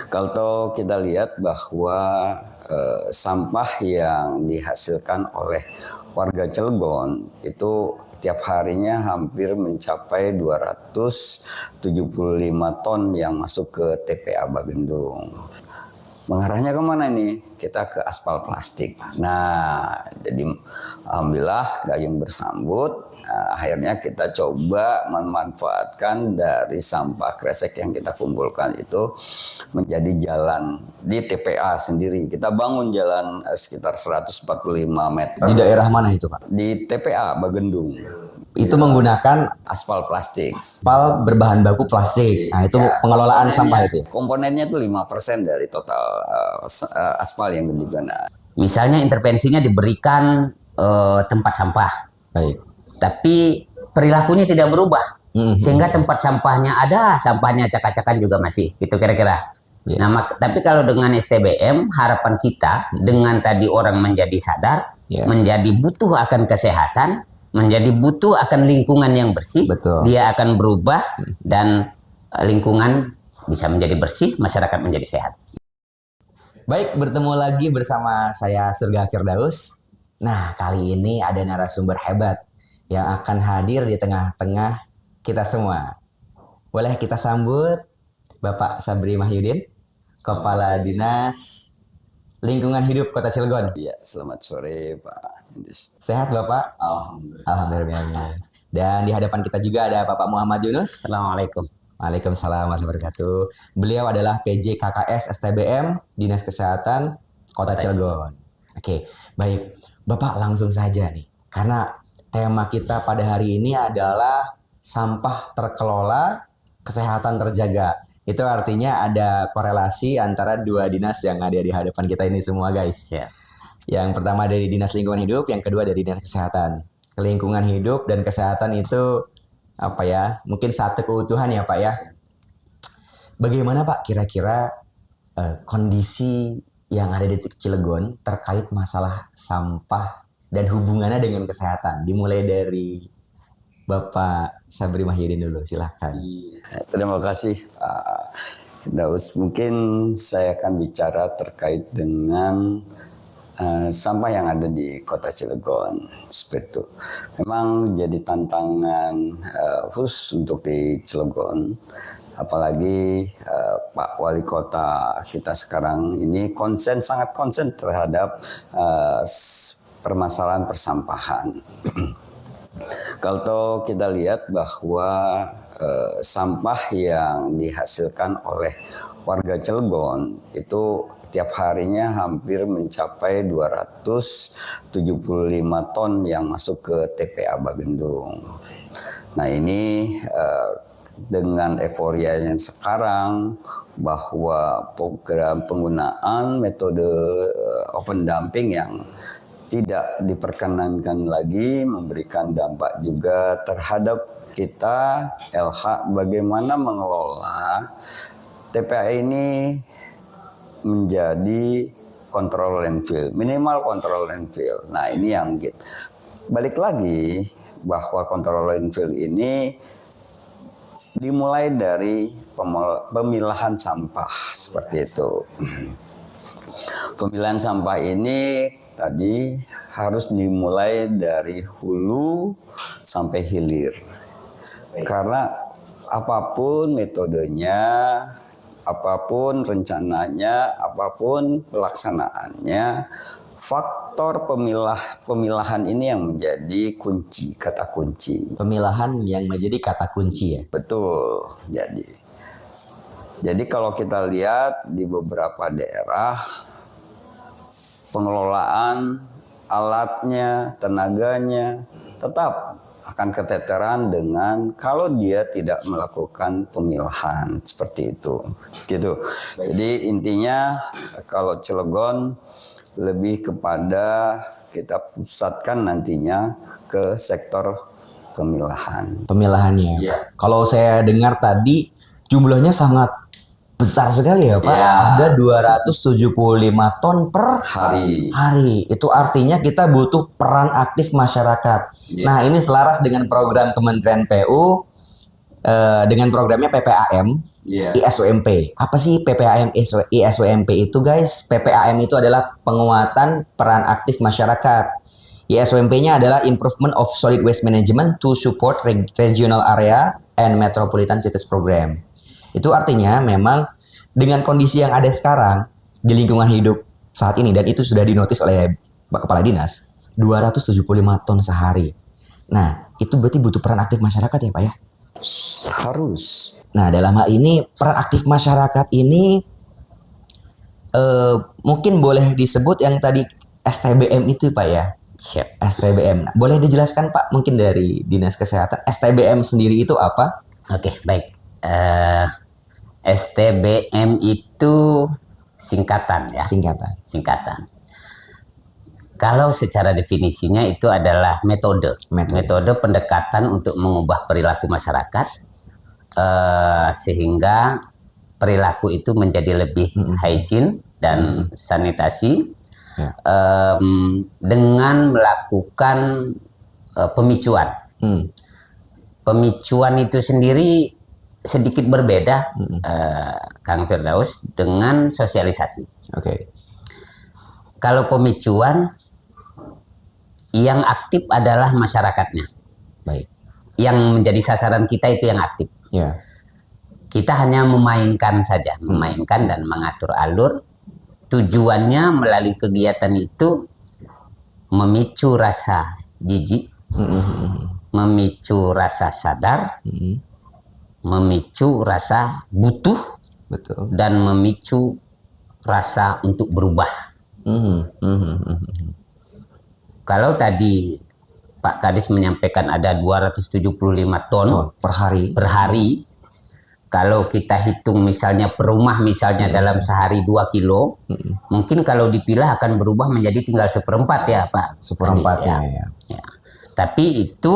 Kalau kita lihat bahwa sampah yang dihasilkan oleh warga Cilegon itu tiap harinya hampir mencapai 275 ton yang masuk ke TPA Bagendung. Mengarahnya kemana nih? Kita ke aspal plastik. Nah, jadi alhamdulillah gayung bersambut. Nah, akhirnya kita coba memanfaatkan dari sampah kresek yang kita kumpulkan itu menjadi jalan di TPA sendiri. Kita bangun jalan sekitar 145 meter. Di daerah mana itu, Pak? Di TPA Bagendung. Itu menggunakan aspal plastik. aspal berbahan baku plastik. Nah, itu pengelolaan sampah itu. Komponennya itu 5% dari total aspal yang digunakan. Misalnya intervensinya diberikan tempat sampah. Baik. Tapi perilakunya tidak berubah. Sehingga tempat sampahnya ada, sampahnya acak-acakan juga masih. Gitu kira-kira. Yeah. Nah, tapi kalau dengan STBM, harapan kita dengan tadi orang menjadi sadar, menjadi butuh akan kesehatan, menjadi butuh akan lingkungan yang bersih. Betul. Dia akan berubah dan lingkungan bisa menjadi bersih, masyarakat menjadi sehat. Baik, bertemu lagi bersama saya Surga Firdaus. Nah, kali ini ada narasumber hebat yang akan hadir di tengah-tengah kita semua. Boleh kita sambut Bapak Sabri Mahyudin, Kepala Dinas Lingkungan Hidup Kota Cilegon. Iya, selamat sore Pak. Sehat Bapak? Alhamdulillah. Alhamdulillah. Dan di hadapan kita juga ada Bapak Muhammad Yunus. Assalamualaikum. Waalaikumsalam warahmatullahi wabarakatuh. Beliau adalah PJ KKS STBM Dinas Kesehatan Kota Cilegon. Oke, baik. Bapak langsung saja nih. Karena tema kita pada hari ini adalah sampah terkelola, kesehatan terjaga. Itu artinya ada korelasi antara dua dinas yang ada di hadapan kita ini semua, guys. Ya. Yang pertama dari Dinas Lingkungan Hidup, yang kedua dari Dinas Kesehatan. Lingkungan hidup dan kesehatan itu apa ya? Mungkin satu keutuhan ya, Pak ya. Bagaimana Pak kira-kira kondisi yang ada di Cilegon terkait masalah sampah dan hubungannya dengan kesehatan? Dimulai dari Bapak Sabri Mahyudin dulu, silahkan. Terima kasih Pak Daus. Mungkin saya akan bicara terkait dengan sampah yang ada di Kota Cilegon. Seperti itu. Memang jadi tantangan khusus untuk di Cilegon. Apalagi Pak Wali Kota kita sekarang ini sangat konsen terhadap permasalahan persampahan. Kalau kita lihat bahwa sampah yang dihasilkan oleh warga Cilegon itu tiap harinya hampir mencapai 275 ton yang masuk ke TPA Bagendung. Nah ini dengan euforia yang sekarang bahwa program penggunaan metode open dumping yang tidak diperkenankan lagi memberikan dampak juga terhadap kita LH bagaimana mengelola TPA ini menjadi control landfill, minimal control landfill. Nah ini yang gitu. Balik lagi bahwa control landfill ini dimulai dari pemilahan sampah seperti itu. Pemilahan sampah ini tadi harus dimulai dari hulu sampai hilir. Karena apapun metodenya, apapun rencananya, apapun pelaksanaannya, faktor pemilahan ini yang menjadi kunci, kata kunci. Pemilahan yang menjadi kata kunci ya? Betul. Jadi kalau kita lihat di beberapa daerah, pengelolaan alatnya, tenaganya tetap akan keteteran dengan kalau dia tidak melakukan pemilahan seperti itu. Gitu. Jadi intinya kalau Cilegon lebih kepada kita pusatkan nantinya ke sektor pemilahan. Pemilahannya. Yeah. Kalau saya dengar tadi jumlahnya sangat besar sekali ya Pak. Ada 275 ton per hari. Itu artinya kita butuh peran aktif masyarakat. Nah ini selaras dengan program Kementerian PU dengan programnya PPAM ISWMP. Apa sih PPAM ISWMP itu guys? PPAM itu adalah penguatan peran aktif masyarakat. ISWMP-nya adalah Improvement of Solid Waste Management to Support Regional Area and Metropolitan Cities Program. Itu artinya memang dengan kondisi yang ada sekarang di lingkungan hidup saat ini, dan itu sudah dinotis oleh Pak Kepala Dinas, 275 ton sehari. Nah, itu berarti butuh peran aktif masyarakat ya Pak ya? Harus. Nah, dalam hal ini peran aktif masyarakat ini mungkin boleh disebut yang tadi STBM itu Pak ya? Siap. STBM. Nah, boleh dijelaskan Pak mungkin dari Dinas Kesehatan STBM sendiri itu apa? Oke, baik. STBM itu singkatan ya. Singkatan. Kalau secara definisinya itu adalah metode pendekatan untuk mengubah perilaku masyarakat sehingga perilaku itu menjadi lebih hygiene dan sanitasi. Dengan melakukan pemicuan. Pemicuan itu sendiri sedikit berbeda, Kang Firdaus, dengan sosialisasi. Kalau pemicuan, yang aktif adalah masyarakatnya. Baik. Yang menjadi sasaran kita itu yang aktif. Kita hanya memainkan saja, memainkan dan mengatur alur. Tujuannya melalui kegiatan itu memicu rasa jijik, memicu rasa sadar, memicu rasa butuh, dan memicu rasa untuk berubah. Kalau tadi Pak Kadis menyampaikan ada 275 ton per hari. Kalau kita hitung misalnya per rumah misalnya dalam sehari 2 kilo, mungkin kalau dipilah akan berubah menjadi tinggal 1/4 ya Pak. 1/4 ya. Tapi itu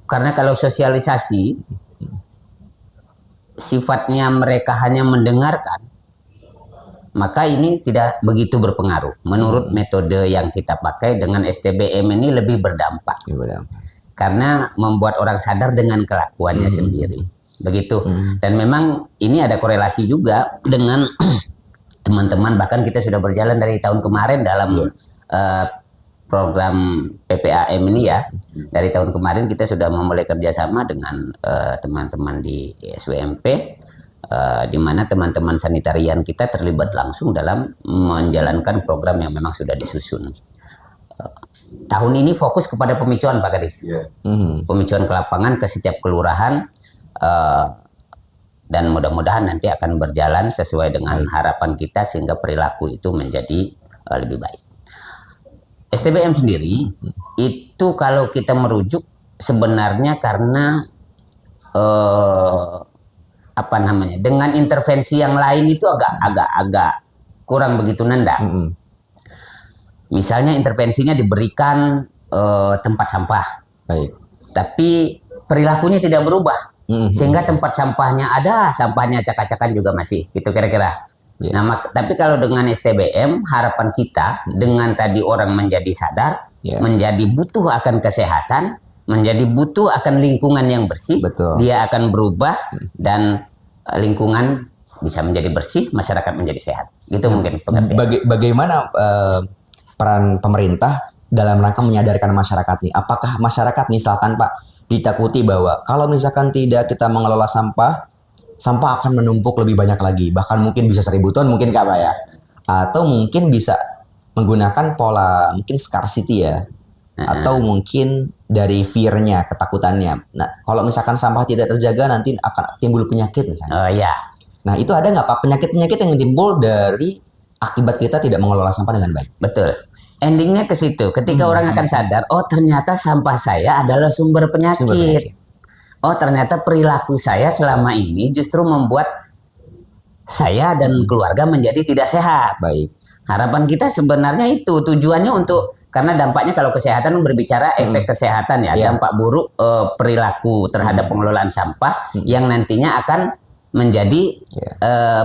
karena kalau sosialisasi sifatnya mereka hanya mendengarkan, maka ini tidak begitu berpengaruh. Menurut metode yang kita pakai dengan STBM ini lebih berdampak. Karena membuat orang sadar dengan kelakuannya sendiri. Begitu. Dan memang ini ada korelasi juga dengan teman-teman, bahkan kita sudah berjalan dari tahun kemarin dalam program PPAM ini ya. Dari tahun kemarin kita sudah memulai kerjasama dengan teman-teman di SWMP, di mana teman-teman sanitarian kita terlibat langsung dalam menjalankan program yang memang sudah disusun. Tahun ini fokus kepada pemicuan Pak Kadis. Pemicuan ke lapangan ke setiap kelurahan. Dan mudah-mudahan nanti akan berjalan sesuai dengan harapan kita sehingga perilaku itu menjadi lebih baik. STBM sendiri itu kalau kita merujuk sebenarnya karena dengan intervensi yang lain itu agak kurang begitu nendang. Misalnya intervensinya diberikan tempat sampah, tapi perilakunya tidak berubah. Sehingga tempat sampahnya ada, sampahnya acak-acakan juga masih, gitu kira-kira. Nah, tapi kalau dengan STBM, harapan kita dengan tadi orang menjadi sadar, menjadi butuh akan kesehatan, menjadi butuh akan lingkungan yang bersih, dia akan berubah dan lingkungan bisa menjadi bersih, masyarakat menjadi sehat. Gitu mungkin pengertian. Bagaimana peran pemerintah dalam rangka menyadarkan masyarakat nih? Apakah masyarakat misalkan Pak ditakuti bahwa kalau misalkan tidak kita mengelola sampah akan menumpuk lebih banyak lagi, bahkan mungkin bisa 1000 ton mungkin Kak Pak ya, atau mungkin bisa menggunakan pola mungkin scarcity ya, atau mungkin dari fear-nya, ketakutannya. Nah, kalau misalkan sampah tidak terjaga nanti akan timbul penyakit misalnya. Nah, itu ada nggak Pak penyakit-penyakit yang timbul dari akibat kita tidak mengelola sampah dengan baik? Betul. Endingnya ke situ. Ketika orang akan sadar, oh ternyata sampah saya adalah sumber penyakit. Oh ternyata perilaku saya selama ini justru membuat saya dan keluarga menjadi tidak sehat. Harapan kita sebenarnya itu tujuannya untuk, karena dampaknya kalau kesehatan berbicara efek kesehatan ya, dampak buruk perilaku terhadap pengelolaan sampah yang nantinya akan menjadi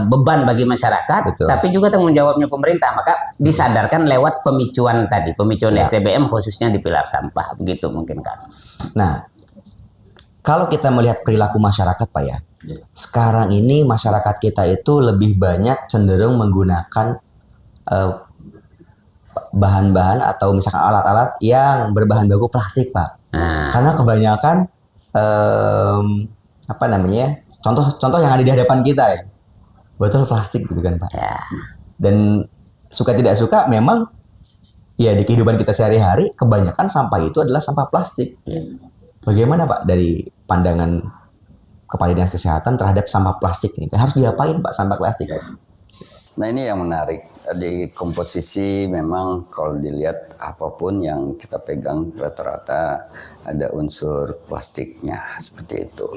beban bagi masyarakat, tapi juga tanggung jawabnya pemerintah. Maka disadarkan lewat pemicuan tadi, pemicuan STBM khususnya di pilar sampah, begitu mungkin Kak. Nah, Kalau kita melihat perilaku masyarakat, Pak ya, sekarang ini masyarakat kita itu lebih banyak cenderung menggunakan eh, bahan-bahan atau misalkan alat-alat yang berbahan baku plastik, Pak. Nah, Karena kebanyakan apa namanya? Contoh yang ada di hadapan kita ya. Botol plastik gitu kan, Pak. ya. Dan suka tidak suka memang ya di kehidupan kita sehari-hari kebanyakan sampah itu adalah sampah plastik. Bagaimana Pak dari pandangan Kepala Dinas Kesehatan terhadap sampah plastik ini? Harus diapain Pak sampah plastik? Nah ini yang menarik, di komposisi memang kalau dilihat apapun yang kita pegang rata-rata ada unsur plastiknya seperti itu.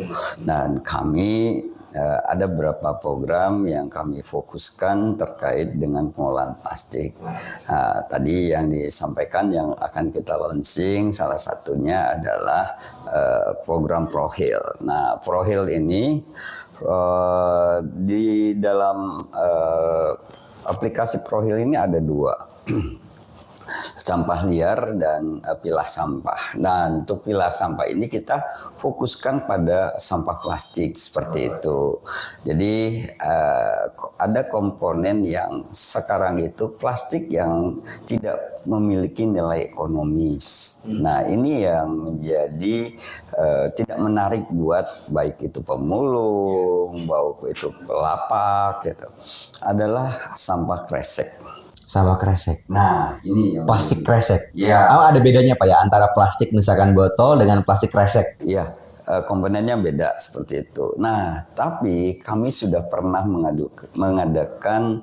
Dan kami ada beberapa program yang kami fokuskan terkait dengan pengolahan plastik. Tadi yang disampaikan yang akan kita launching salah satunya adalah program ProHeal. Nah ProHeal ini di dalam aplikasi ProHeal ini ada dua. Sampah liar dan pilah sampah. Nah, untuk pilah sampah ini kita fokuskan pada sampah plastik seperti itu. Jadi ada komponen yang sekarang itu plastik yang tidak memiliki nilai ekonomis. Nah, ini yang menjadi tidak menarik buat baik itu pemulung, baik itu pelapak gitu. Adalah sampah kresek. Sampah kresek. Nah, ini yang Plastik kresek. Ya. Oh, ada bedanya Pak ya antara plastik misalkan botol dengan plastik kresek. Iya, komponennya beda seperti itu. Nah, tapi kami sudah pernah mengadakan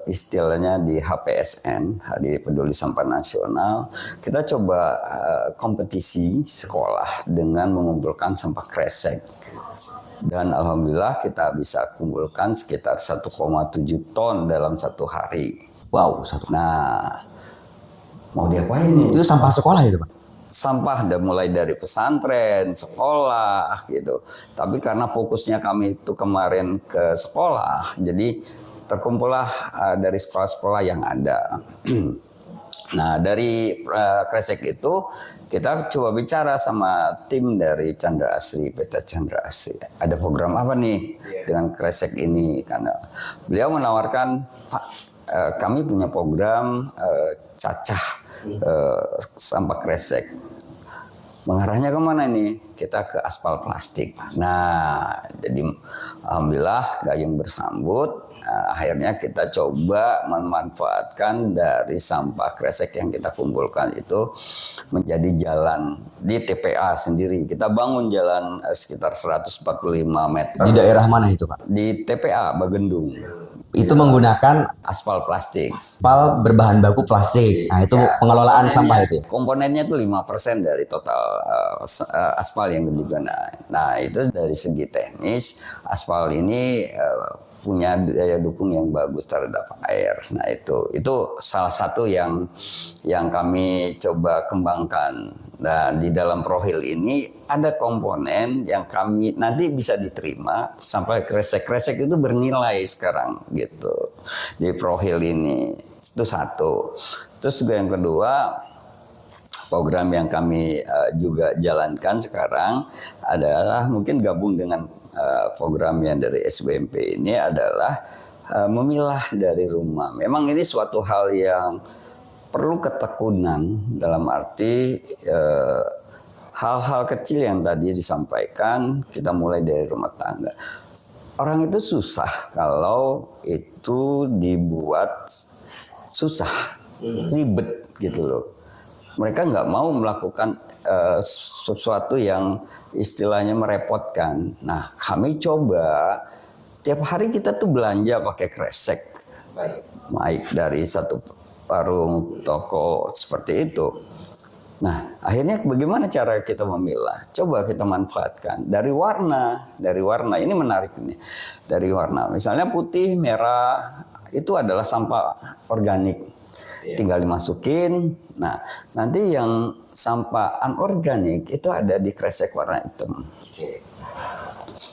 istilahnya di HPSN, Hari Peduli Sampah Nasional. Kita coba kompetisi sekolah dengan mengumpulkan sampah kresek. Dan alhamdulillah kita bisa kumpulkan sekitar 1,7 ton dalam satu hari. Wow, satu. Nah, mau diapain nih? Itu sampah sekolah itu Pak? Sampah udah mulai dari pesantren, sekolah gitu. Tapi karena fokusnya kami itu kemarin ke sekolah, jadi terkumpullah dari sekolah-sekolah yang ada. Nah dari kresek itu kita coba bicara sama tim dari Chandra Asri, PT Chandra Asri. Ada program apa nih dengan kresek ini? Karena beliau menawarkan, Pak, kami punya program cacah sampah kresek. Mengarahnya kemana nih? Kita ke aspal plastik. Nah, jadi alhamdulillah gayung bersambut. Akhirnya kita coba memanfaatkan dari sampah kresek yang kita kumpulkan itu menjadi jalan di TPA sendiri. Kita bangun jalan sekitar 145 meter. Di daerah mana itu Pak? Di TPA Bagendung. Itu menggunakan Aspal plastik. aspal berbahan baku plastik. Nah, itu pengelolaan sampah itu. Komponennya itu 5% dari total aspal yang digunakan. Nah, itu dari segi teknis, aspal ini punya daya dukung yang bagus terhadap air. Nah, itu salah satu yang kami coba kembangkan. Dan di dalam ProHeal ini ada komponen yang kami nanti bisa diterima sampai kresek-kresek itu bernilai sekarang gitu di ProHeal ini. Itu satu. Terus juga yang kedua, program yang kami juga jalankan sekarang adalah mungkin gabung dengan program yang dari SBMP ini adalah memilah dari rumah. Memang ini suatu hal yang perlu ketekunan dalam arti hal-hal kecil yang tadi disampaikan kita mulai dari rumah tangga. Orang itu susah kalau itu dibuat susah, ribet gitu loh. Mereka nggak mau melakukan sesuatu yang istilahnya merepotkan. Nah, kami coba tiap hari kita tuh belanja pakai kresek, baik dari satu warung, toko seperti itu. Nah, akhirnya bagaimana cara kita memilah? Coba kita manfaatkan dari warna. Ini menarik nih. Dari warna, misalnya putih, merah, itu adalah sampah organik. Tinggal dimasukin. Nah, nanti yang sampah anorganik itu ada di kresek warna hitam.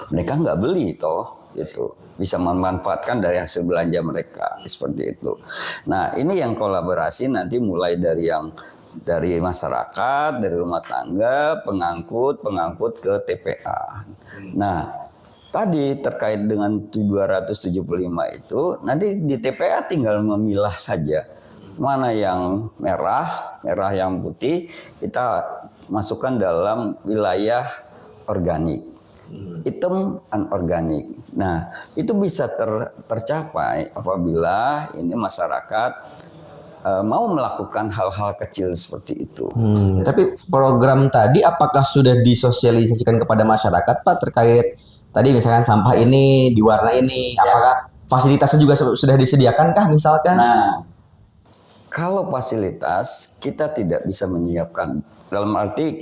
Mereka nggak beli toh, itu bisa memanfaatkan dari hasil belanja mereka seperti itu. Nah, ini yang kolaborasi nanti mulai dari yang dari masyarakat, dari rumah tangga, pengangkut ke TPA. Nah, tadi terkait dengan 275 itu, nanti di TPA tinggal memilah saja. Mana yang merah yang putih, kita masukkan dalam wilayah organik. Hitam anorganik. Nah, itu bisa tercapai apabila ini masyarakat mau melakukan hal-hal kecil seperti itu. Tapi program tadi apakah sudah disosialisasikan kepada masyarakat Pak terkait tadi misalkan sampah ini di warna ini, apakah fasilitasnya juga sudah disediakan kah misalkan? Nah, kalau fasilitas kita tidak bisa menyiapkan, dalam arti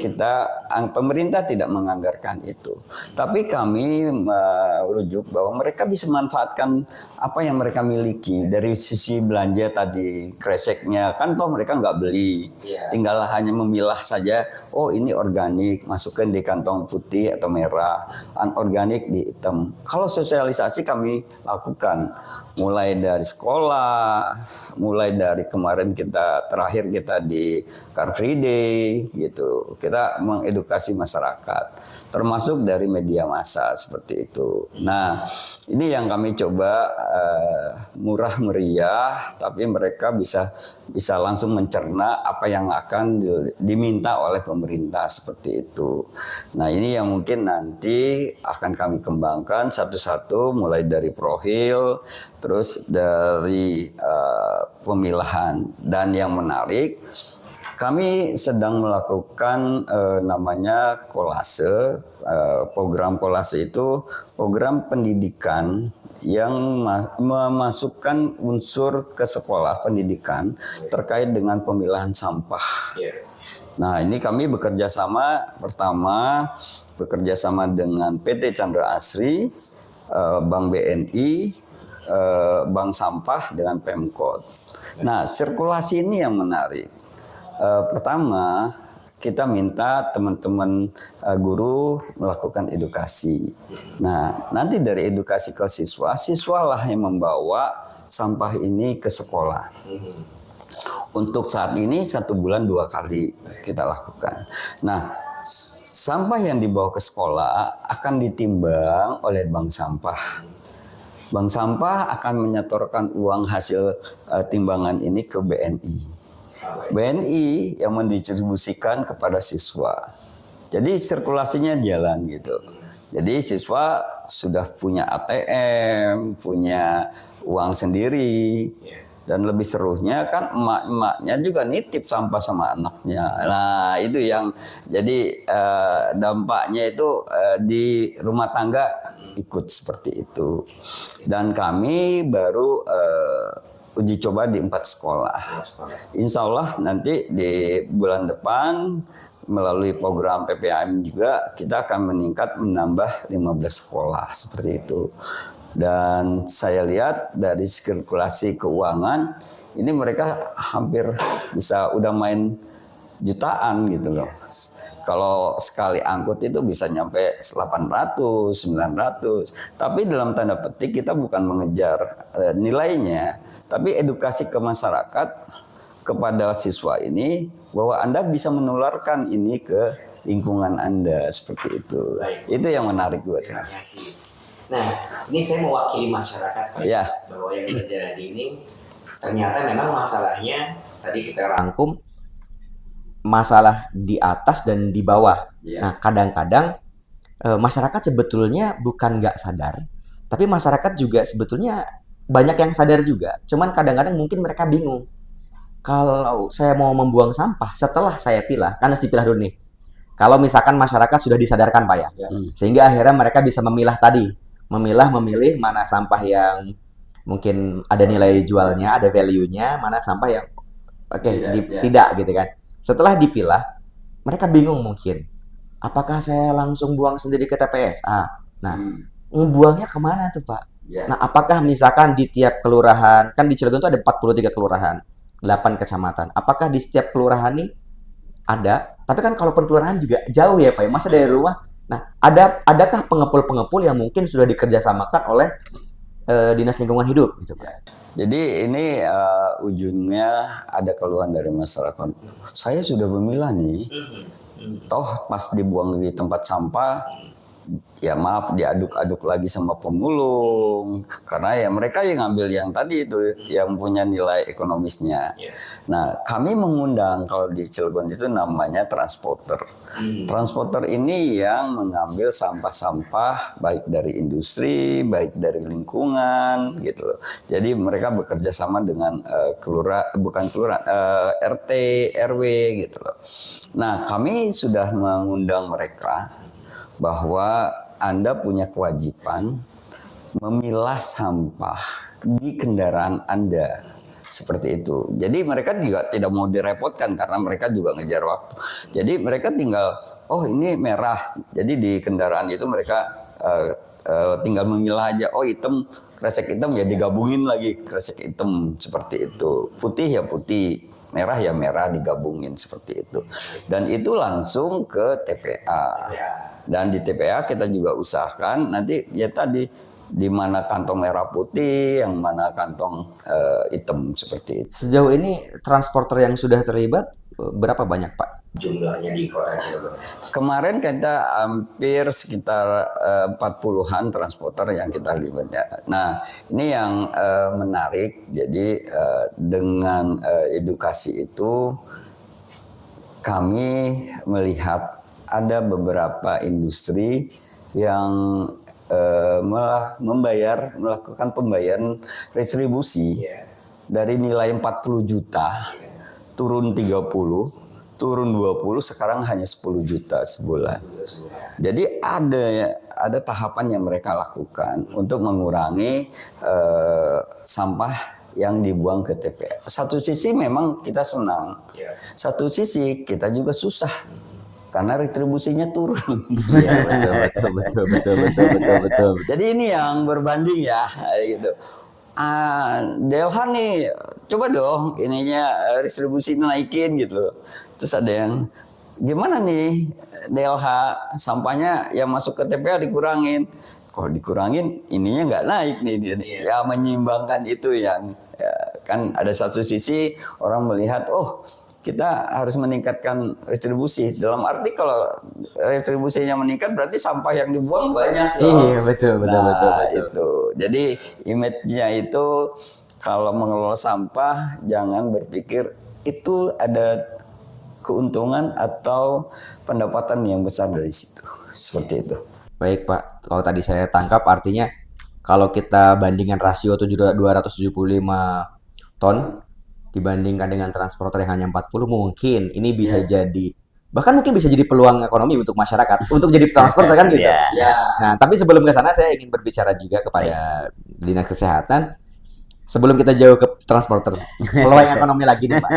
pemerintah tidak menganggarkan itu. Tapi kami merujuk bahwa mereka bisa memanfaatkan apa yang mereka miliki. Dari sisi belanja tadi, kreseknya kan toh mereka nggak beli, tinggal hanya memilah saja. Oh ini organik, masukkan di kantong putih atau merah, anorganik di hitam. Kalau sosialisasi kami lakukan mulai dari sekolah, mulai dari kemarin terakhir kita di Car Free Day gitu. Kita mengedukasi masyarakat termasuk dari media massa seperti itu. Nah, ini yang kami coba murah meriah tapi mereka bisa langsung mencerna apa yang akan diminta oleh pemerintah seperti itu. Nah, ini yang mungkin nanti akan kami kembangkan satu-satu mulai dari profil terus dari pemilahan. Dan yang menarik, kami sedang melakukan namanya kolase. Program kolase itu program pendidikan yang memasukkan unsur ke sekolah pendidikan terkait dengan pemilahan sampah. Nah, ini kami bekerja sama dengan PT Chandra Asri, Bank BNI, Bank Sampah dengan Pemkot. Nah, sirkulasi ini yang menarik. Pertama, kita minta teman-teman guru melakukan edukasi. Nah, nanti dari edukasi ke siswalah yang membawa sampah ini ke sekolah. Untuk saat ini 1 bulan 2 kali kita lakukan. Nah, sampah yang dibawa ke sekolah akan ditimbang oleh bank sampah. Bank sampah akan menyetorkan uang hasil timbangan ini ke BNI. BNI yang mendistribusikan kepada siswa. Jadi sirkulasinya jalan gitu. Jadi siswa sudah punya ATM, punya uang sendiri. Dan lebih serunya kan emak-emaknya juga nitip sampah sama anaknya. Nah, itu yang jadi dampaknya itu di rumah tangga ikut seperti itu. Dan kami baru uji coba di 4 sekolah. Insya Allah nanti di bulan depan melalui program PPAM juga kita akan menambah 15 sekolah seperti itu. Dan saya lihat dari sirkulasi keuangan ini mereka hampir bisa udah main jutaan gitu loh. Kalau sekali angkut itu bisa nyampe 800, 900. Tapi dalam tanda petik kita bukan mengejar nilainya, tapi edukasi ke masyarakat kepada siswa ini bahwa Anda bisa menularkan ini ke lingkungan Anda seperti itu. Baik. Itu yang menarik buat Terima kasih. Nah, ini saya mewakili masyarakat Pak, ya. Bahwa yang terjadi ini ternyata memang masalahnya tadi kita rangkum masalah di atas dan di bawah. Nah, kadang-kadang masyarakat sebetulnya bukan nggak sadar, tapi masyarakat juga sebetulnya banyak yang sadar juga. Cuman kadang-kadang mungkin mereka bingung. Kalau saya mau membuang sampah setelah saya pilah, kan harus dipilah dulu nih. Kalau misalkan masyarakat sudah disadarkan Pak ya, sehingga akhirnya mereka bisa memilih mana sampah yang mungkin ada nilai jualnya, ada value-nya, mana sampah yang tidak gitu kan. Setelah dipilah, mereka bingung mungkin. Apakah saya langsung buang sendiri ke TPSA? Nah, ngebuangnya kemana tuh Pak? Nah, apakah misalkan di tiap kelurahan, kan di Cilegon itu ada 43 kelurahan, 8 kecamatan. Apakah di setiap kelurahan ini ada? Tapi kan kalau per kelurahan juga jauh ya Pak, masa dari rumah. Nah, adakah pengepul-pengepul yang mungkin sudah dikerjasamakan oleh Dinas Lingkungan Hidup gitu Pak. Jadi ini ujungnya ada keluhan dari masyarakat. Saya sudah memilah nih, toh pas dibuang di tempat sampah, ya maaf diaduk-aduk lagi sama pemulung, karena ya mereka yang ngambil yang tadi itu yang punya nilai ekonomisnya. Nah kami mengundang kalau di Cilegon itu namanya transporter. Transporter ini yang mengambil sampah-sampah baik dari industri, baik dari lingkungan gitu loh. Jadi mereka bekerja sama dengan RT, RW gitu loh. Nah kami sudah mengundang mereka bahwa Anda punya kewajiban memilah sampah di kendaraan Anda. Seperti itu. Jadi mereka juga tidak mau direpotkan karena mereka juga ngejar waktu. Jadi mereka tinggal, oh ini merah. Jadi di kendaraan itu mereka tinggal memilah aja. Oh hitam, kresek hitam ya digabungin lagi kresek hitam seperti itu. Putih ya putih, merah ya merah digabungin seperti itu. Dan itu langsung ke TPA. Dan di TPA kita juga usahakan nanti ya tadi di mana kantong merah putih, yang mana kantong hitam seperti itu. Sejauh ini transporter yang sudah terlibat berapa banyak Pak? Jumlahnya di Kota Cilegon. Kemarin kita hampir sekitar 40-an transporter yang kita libatnya. Nah ini yang menarik. Jadi dengan edukasi itu kami melihat ada beberapa industri yang melakukan pembayaran retribusi dari nilai 40 juta turun 30, turun 20, sekarang hanya 10 juta sebulan. Jadi ada tahapan yang mereka lakukan untuk mengurangi sampah yang dibuang ke TPA. Satu sisi memang kita senang, satu sisi kita juga susah. Karena retribusinya turun. Iya betul. Jadi ini yang berbanding ya gitu. DLH nih coba dong ininya retribusi naikin gitu. Terus ada yang gimana nih DLH sampahnya yang masuk ke TPA dikurangin. Kalau dikurangin ininya nggak naik nih dia. Ya menyeimbangkan itu yang ya, kan ada satu sisi orang melihat kita harus meningkatkan retribusi. Dalam arti kalau retribusinya meningkat berarti sampah yang dibuang banyak. Iya betul. Itu. Jadi image-nya itu kalau mengelola sampah jangan berpikir itu ada keuntungan atau pendapatan yang besar dari situ. Seperti itu. Baik Pak, kalau tadi saya tangkap artinya kalau kita bandingkan rasio 275 ton dibandingkan dengan transporter yang hanya 40, mungkin ini bisa jadi bahkan mungkin bisa jadi peluang ekonomi untuk masyarakat untuk jadi transporter kan gitu. Nah, tapi sebelum ke sana saya ingin berbicara juga kepada Dinas Kesehatan. Sebelum kita jauh ke transporter, peluang ekonomi lagi nih Pak.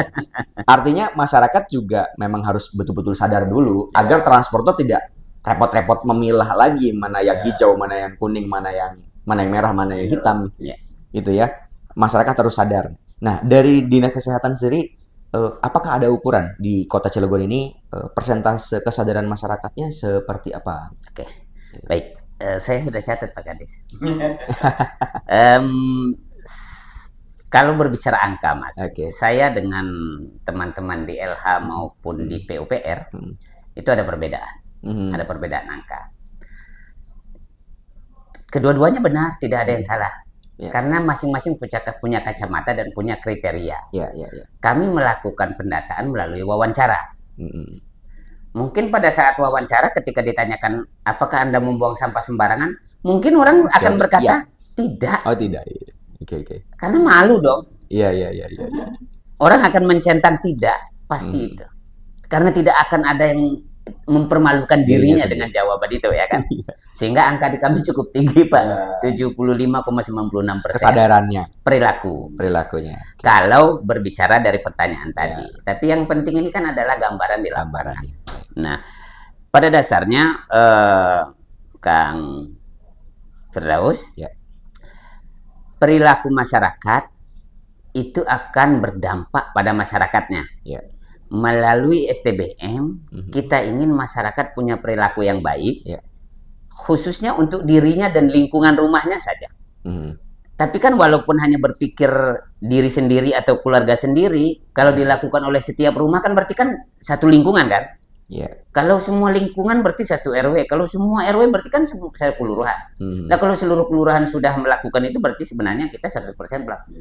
Artinya masyarakat juga memang harus betul-betul sadar dulu agar transporter tidak repot-repot memilah lagi mana yang hijau, mana yang kuning, mana yang merah, mana yang hitam. Itu ya. Masyarakat harus sadar. Nah, dari Dinas Kesehatan sendiri, apakah ada ukuran di Kota Cilegon ini persentase kesadaran masyarakatnya seperti apa? Oke, baik. Saya sudah catat Pak Kadis. Kalau berbicara angka, Mas, saya dengan teman-teman di LH maupun di PUPR itu ada perbedaan, ada perbedaan angka. Kedua-duanya benar, tidak ada yang salah. Karena masing-masing punya kacamata dan punya kriteria. Kami melakukan pendataan melalui wawancara. Mungkin pada saat wawancara ketika ditanyakan apakah Anda membuang sampah sembarangan, mungkin orang akan berkata tidak. Oh tidak. Oke. Karena malu dong. Iya. Orang akan mencentang tidak, pasti itu. Karena tidak akan ada yang mempermalukan dirinya dengan jawaban itu ya kan. Sehingga angka di kami cukup tinggi Pak, 75,96%. Kesadarannya, perilakunya. Kalau berbicara dari pertanyaan tadi, tapi yang penting ini kan adalah gambaran di lapangan. Nah, pada dasarnya Kang Firdaus, perilaku masyarakat itu akan berdampak pada masyarakatnya. Melalui STBM, kita ingin masyarakat punya perilaku yang baik, khususnya untuk dirinya dan lingkungan rumahnya saja. Tapi kan walaupun hanya berpikir diri sendiri atau keluarga sendiri, kalau dilakukan oleh setiap rumah kan berarti kan satu lingkungan kan. Iya. Kalau semua lingkungan berarti satu RW. Kalau semua RW berarti kan satu kelurahan. Nah kalau seluruh kelurahan sudah melakukan itu berarti sebenarnya kita 100%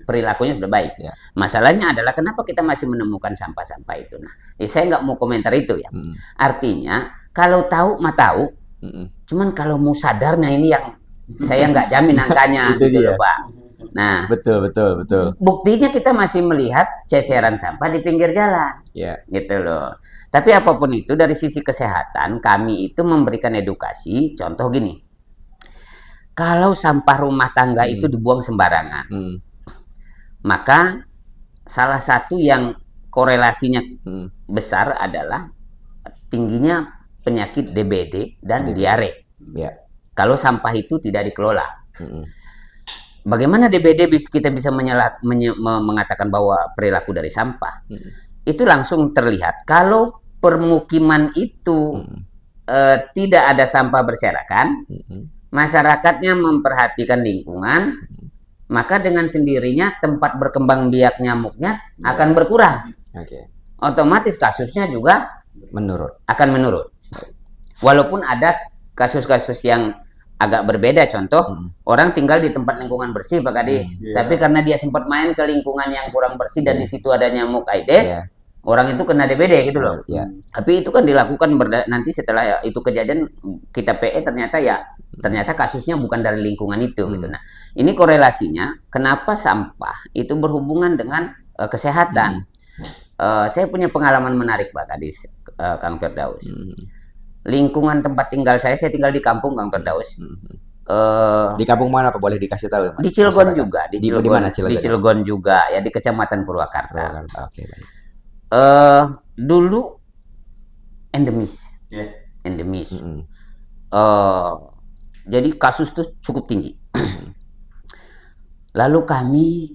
perilakunya sudah baik. Ya. Masalahnya adalah kenapa kita masih menemukan sampah-sampah itu. Nah, saya nggak mau komentar itu ya. Artinya kalau tahu mah tahu. Cuman kalau mau sadarnya ini yang saya nggak jamin angkanya Itu gitu dia. loh, Pak. Nah, Betul. buktinya kita masih melihat ceceran sampah di pinggir jalan. Ya. Gitu loh. Tapi apapun itu dari sisi kesehatan kami itu memberikan edukasi. Contoh gini, kalau sampah rumah tangga itu dibuang sembarangan, maka salah satu yang korelasinya besar adalah tingginya penyakit DBD dan diare. Ya. Kalau sampah itu tidak dikelola. Bagaimana DBD kita bisa mengatakan bahwa perilaku dari sampah? Itu langsung terlihat. Kalau permukiman itu tidak ada sampah berserakan, masyarakatnya memperhatikan lingkungan, maka dengan sendirinya tempat berkembang biak nyamuknya akan berkurang. Otomatis kasusnya juga akan menurun. Walaupun ada kasus-kasus yang agak berbeda, contoh orang tinggal di tempat lingkungan bersih Pak Kadis, tapi karena dia sempat main ke lingkungan yang kurang bersih dan di situ ada nyamuk Aedes, orang itu kena DBD gitu loh. Tapi itu kan dilakukan nanti setelah itu kejadian kita PE ternyata kasusnya bukan dari lingkungan itu gitu. Nah, ini korelasinya kenapa sampah itu berhubungan dengan kesehatan. Saya punya pengalaman menarik Pak Kadis, Kang Firdaus. Lingkungan tempat tinggal saya tinggal di kampung Kang Firdaus. Di kampung mana Pak boleh dikasih tahu? Di Cilegon juga, di mana Cilegon? Di Cilegon juga ya, di Kecamatan Purwakarta. Oke, baik. Dulu endemis. Jadi kasus tuh cukup tinggi. Lalu kami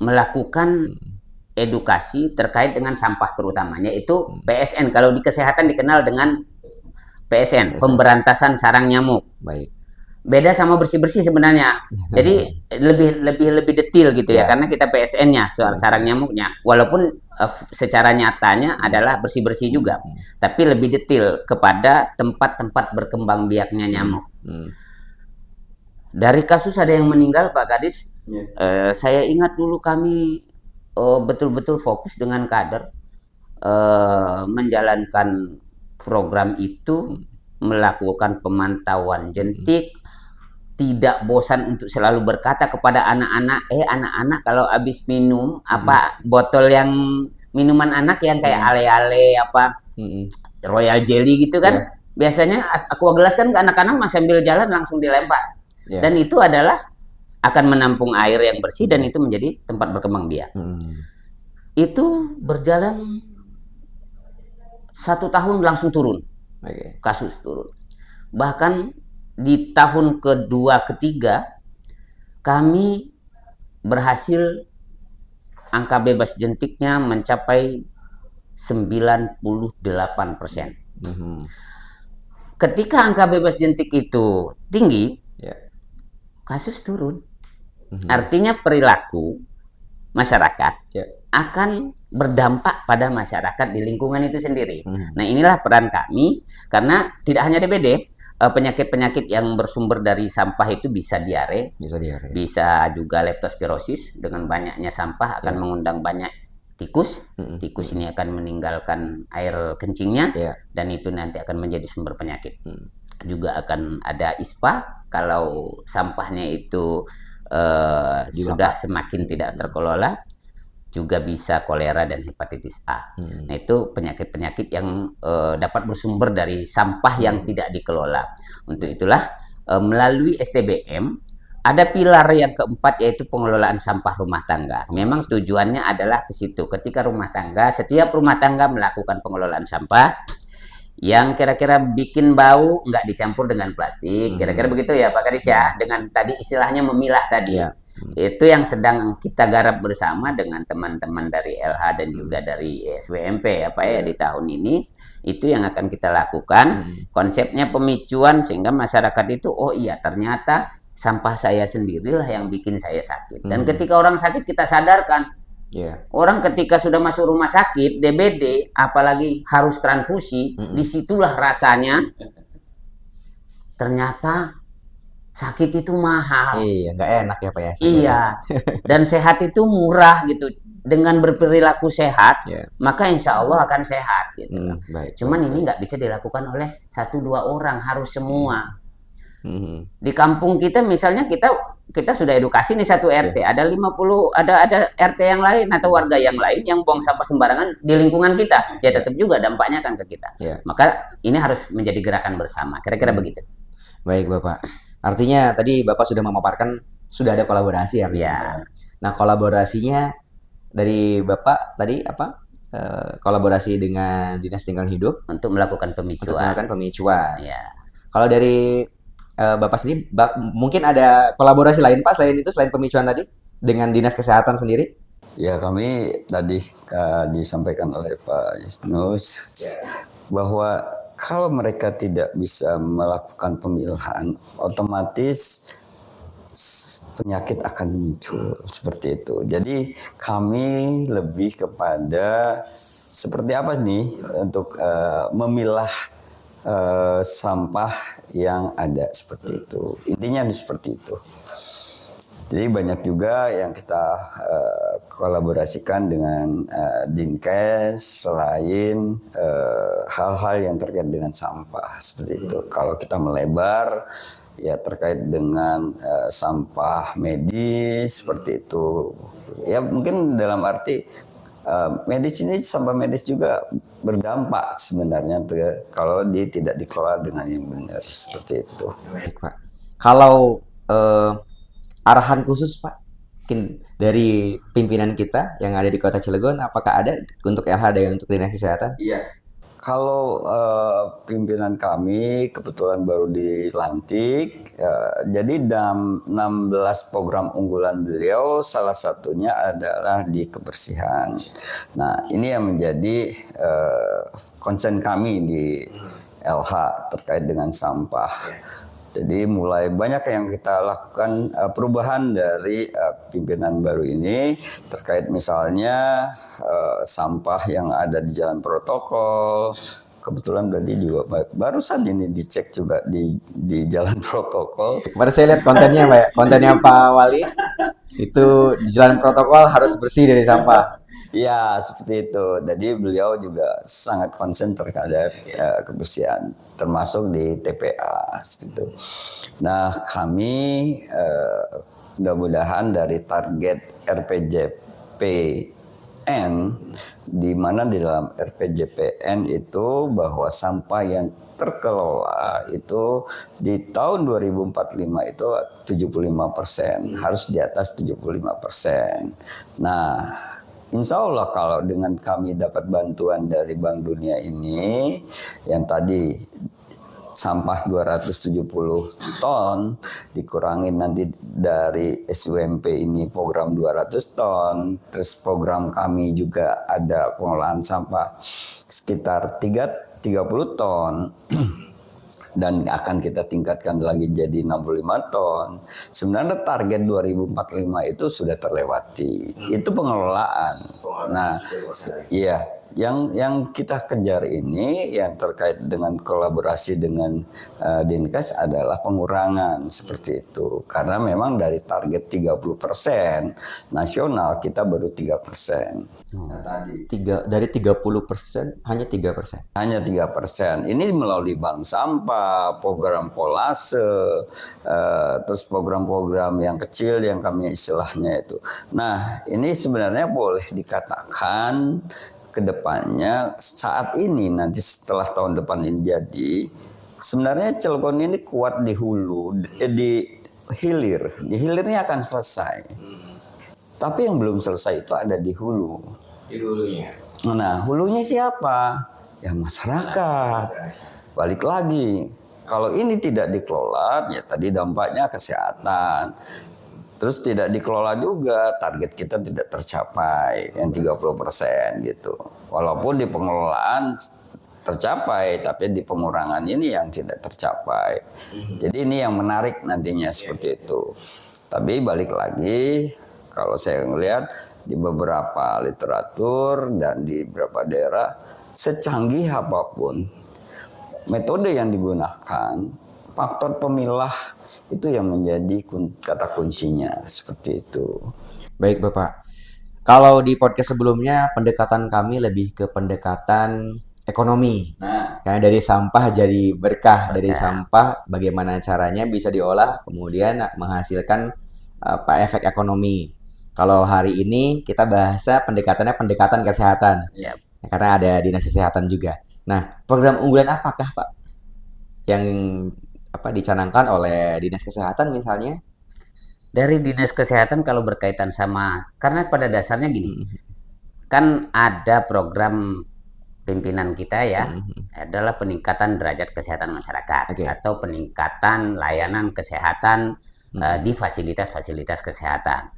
melakukan edukasi terkait dengan sampah terutamanya itu PSN. Kalau di kesehatan dikenal dengan PSN, pemberantasan sarang nyamuk. Baik. Beda sama bersih-bersih sebenarnya. Jadi lebih detail gitu ya, karena kita PSN-nya soal sarang nyamuknya. Walaupun secara nyatanya adalah bersih-bersih juga, tapi lebih detail kepada tempat-tempat berkembang biaknya nyamuk. Dari kasus ada yang meninggal Pak Kadis, saya ingat dulu kami betul-betul fokus dengan kader menjalankan program itu, melakukan pemantauan jentik, tidak bosan untuk selalu berkata kepada anak-anak, anak-anak kalau habis minum botol yang minuman anak yang kayak ale-ale Royal Jelly gitu kan, biasanya aqua gelas kan anak-anak masih sambil jalan langsung dilempar, dan itu adalah akan menampung air yang bersih dan itu menjadi tempat berkembang biak. Itu berjalan 1 tahun langsung turun, kasus turun. Bahkan di tahun kedua, ketiga, kami berhasil angka bebas jentiknya mencapai 98%. Ketika angka bebas jentik itu tinggi, kasus turun. Artinya perilaku masyarakat akan berdampak pada masyarakat di lingkungan itu sendiri. Nah, inilah peran kami, karena tidak hanya DBD, penyakit-penyakit yang bersumber dari sampah itu bisa diare, bisa juga leptospirosis. Dengan banyaknya sampah akan mengundang banyak tikus. Tikus ini akan meninggalkan air kencingnya, dan itu nanti akan menjadi sumber penyakit. Juga akan ada ISPA kalau sampahnya itu sudah semakin tidak terkelola, juga bisa kolera dan hepatitis A. Nah, itu penyakit-penyakit yang dapat bersumber dari sampah yang tidak dikelola. Untuk itulah melalui STBM ada pilar yang keempat, yaitu pengelolaan sampah rumah tangga. Memang tujuannya adalah ke situ. Ketika setiap rumah tangga melakukan pengelolaan sampah yang kira-kira bikin bau, nggak dicampur dengan plastik, kira-kira begitu ya Pak Kadis ya, dengan tadi istilahnya memilah tadi. Itu yang sedang kita garap bersama dengan teman-teman dari LH dan juga dari SWMP di tahun ini. Itu yang akan kita lakukan, konsepnya pemicuan sehingga masyarakat itu ternyata sampah saya sendirilah yang bikin saya sakit. Dan ketika orang sakit kita sadarkan. Iya. Orang ketika sudah masuk rumah sakit, DBD, apalagi harus transfusi, disitulah rasanya ternyata sakit itu mahal. Iya, nggak enak ya Pak ya. Iya. Dan sehat itu murah gitu. Dengan berperilaku sehat, Iya. maka insya Allah akan sehat gitu. Baik. Cuman ini nggak bisa dilakukan oleh 1-2 orang, harus semua. Mhm. Di kampung kita misalnya kita sudah edukasi nih satu RT, ada 50 ada RT yang lain atau warga yang lain yang buang sampah sembarangan di lingkungan kita, ya tetap juga dampaknya akan ke kita. Iya. Maka ini harus menjadi gerakan bersama, kira-kira begitu. Baik Bapak. Artinya tadi Bapak sudah memaparkan sudah ada kolaborasi ya. Iya. Nah, kolaborasinya dari Bapak tadi apa? Kolaborasi dengan Dinas Lingkungan Hidup Untuk melakukan untuk pemicuan. melakukan pemicuan. Ya. Kalau dari Bapak sendiri, mungkin ada kolaborasi lain Pak selain itu, selain pemicuan tadi dengan Dinas Kesehatan sendiri? Ya, kami tadi disampaikan oleh Pak Yusnus bahwa kalau mereka tidak bisa melakukan pemilahan, otomatis penyakit akan muncul seperti itu. Jadi kami lebih kepada seperti apa nih untuk memilah sampah yang ada seperti itu. Intinya seperti itu. Jadi banyak juga yang kita kolaborasikan dengan Dinkes selain hal-hal yang terkait dengan sampah seperti itu. Kalau kita melebar ya terkait dengan sampah medis seperti itu. Ya mungkin dalam arti medis ini sampah medis juga berdampak sebenarnya kalau tidak dikelola dengan yang benar seperti itu. Baik Pak. Kalau arahan khusus Pak, mungkin dari pimpinan kita yang ada di Kota Cilegon, apakah ada untuk LH dan untuk Dinas Kesehatan? Iya. Kalau pimpinan kami kebetulan baru dilantik, jadi dalam 16 program unggulan beliau salah satunya adalah di kebersihan. Nah ini yang menjadi concern kami di LH terkait dengan sampah. Jadi mulai banyak yang kita lakukan perubahan dari pimpinan baru ini terkait misalnya sampah yang ada di jalan protokol. Kebetulan tadi juga barusan ini dicek juga di jalan protokol. Kemarin saya lihat kontennya Pak, kontennya Pak Wali itu di jalan protokol harus bersih dari sampah. Ya seperti itu. Jadi beliau juga sangat konsen terhadap kebersihan, termasuk di TPA seperti itu. Nah kami mudah-mudahan dari target RPJPN, di mana di dalam RPJPN itu bahwa sampah yang terkelola itu di tahun 2045 itu 75%, harus di atas 75%. Nah insya Allah kalau dengan kami dapat bantuan dari Bank Dunia ini, yang tadi sampah 270 ton dikurangi nanti dari SUMP ini program 200 ton, terus program kami juga ada pengolahan sampah sekitar 30 ton. Dan akan kita tingkatkan lagi jadi 65 ton. Sebenarnya target 2045 itu sudah terlewati. Itu pengelolaan. Nah, iya, yang kita kejar ini yang terkait dengan kolaborasi dengan Dinkes adalah pengurangan seperti itu. Karena memang dari target 30% nasional kita baru 3%. Nah, Dari 30% hanya 3%. Hanya 3%. Ini melalui bank sampah, program polase, terus program-program yang kecil yang kami istilahnya itu. Nah, ini sebenarnya boleh dikatakan kedepannya saat ini nanti setelah tahun depan ini jadi, sebenarnya Cilegon ini kuat di hulu, di hilir. Di hilirnya akan selesai. Tapi yang belum selesai itu ada di hulu. Di hulunya. Nah, hulunya siapa? Ya masyarakat. Balik lagi, kalau ini tidak dikelola, ya tadi dampaknya kesehatan. Terus tidak dikelola juga, target kita tidak tercapai yang 30% gitu. Walaupun di pengelolaan tercapai, tapi di pengurangan ini yang tidak tercapai. Jadi ini yang menarik nantinya seperti itu. Tapi balik lagi, kalau saya melihat di beberapa literatur dan di beberapa daerah, secanggih apapun metode yang digunakan, faktor pemilah itu yang menjadi kata kuncinya, seperti itu. Baik Bapak. Kalau di podcast sebelumnya pendekatan kami lebih ke pendekatan ekonomi. Karena dari sampah jadi berkah, dari sampah bagaimana caranya bisa diolah kemudian menghasilkan efek ekonomi. Kalau hari ini kita bahasa pendekatannya pendekatan kesehatan. Karena ada dinas kesehatan juga. Nah, program unggulan apakah Pak yang dicanangkan oleh dinas kesehatan misalnya? Dari dinas kesehatan kalau berkaitan sama, karena pada dasarnya gini, kan ada program pimpinan kita ya, adalah peningkatan derajat kesehatan masyarakat atau peningkatan layanan kesehatan di fasilitas-fasilitas kesehatan.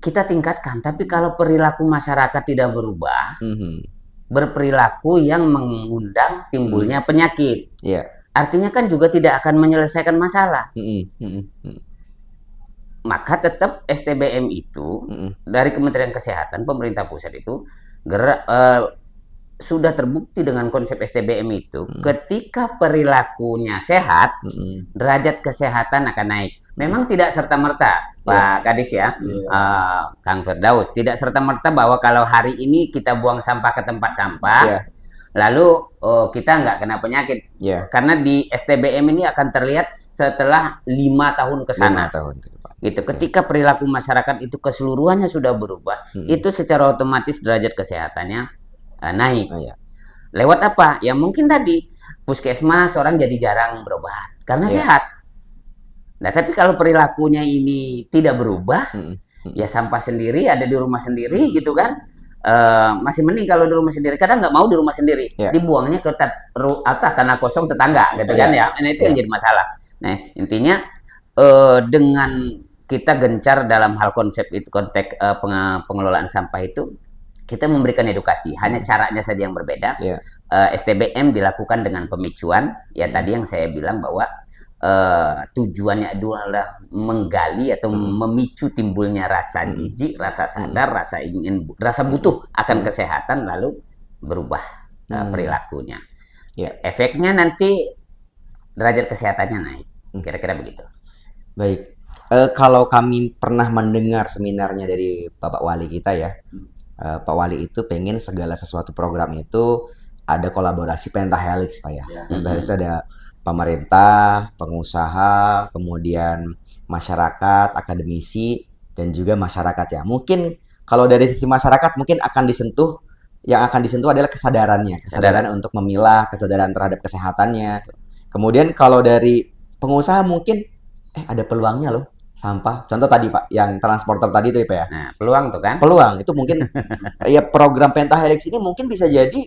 Kita tingkatkan, tapi kalau perilaku masyarakat tidak berubah, berperilaku yang mengundang timbulnya penyakit. Artinya kan juga tidak akan menyelesaikan masalah. Maka tetap STBM itu dari Kementerian Kesehatan, pemerintah pusat itu sudah terbukti dengan konsep STBM itu, ketika perilakunya sehat, derajat kesehatan akan naik. Memang tidak serta-merta, Pak Kadis ya, Kang Firdaus, tidak serta-merta bahwa kalau hari ini kita buang sampah ke tempat sampah, lalu kita nggak kena penyakit. Karena di STBM ini akan terlihat setelah 5 tahun ke sana. 5 tahun ke depan. Gitu. Ketika perilaku masyarakat itu keseluruhannya sudah berubah, itu secara otomatis derajat kesehatannya naik. Lewat apa? Ya mungkin tadi puskesmas orang jadi jarang berobat karena sehat. Nah, tapi kalau perilakunya ini tidak berubah, ya sampah sendiri ada di rumah sendiri gitu kan. Masih mending kalau di rumah sendiri. Kadang nggak mau di rumah sendiri, dibuangnya ke tanah kosong tetangga gitu kan ya. Nah, itu yang jadi masalah. Nah, intinya dengan kita gencar dalam hal konsep itu, konteks pengelolaan sampah itu, kita memberikan edukasi, hanya caranya saja yang berbeda. STBM dilakukan dengan pemicuan, ya tadi yang saya bilang bahwa tujuannya adalah menggali atau memicu timbulnya rasa jijik, rasa sadar, rasa butuh akan kesehatan, lalu berubah perilakunya. Efeknya nanti derajat kesehatannya naik, kira-kira begitu. Baik. Kalau kami pernah mendengar seminarnya dari Bapak Wali kita ya, Pak Wali itu pengen segala sesuatu program itu ada kolaborasi pentahelix Pak ya. Pentahelix ada pemerintah, pengusaha, kemudian masyarakat, akademisi, dan juga masyarakat ya. Mungkin kalau dari sisi masyarakat mungkin akan disentuh, yang akan disentuh adalah kesadaran untuk memilah, kesadaran terhadap kesehatannya. Kemudian kalau dari pengusaha mungkin ada peluangnya loh. Sampah, contoh tadi Pak, yang transporter tadi itu ya Pak ya. Nah, peluang tuh kan? Peluang itu mungkin ya program pentahelix ini mungkin bisa jadi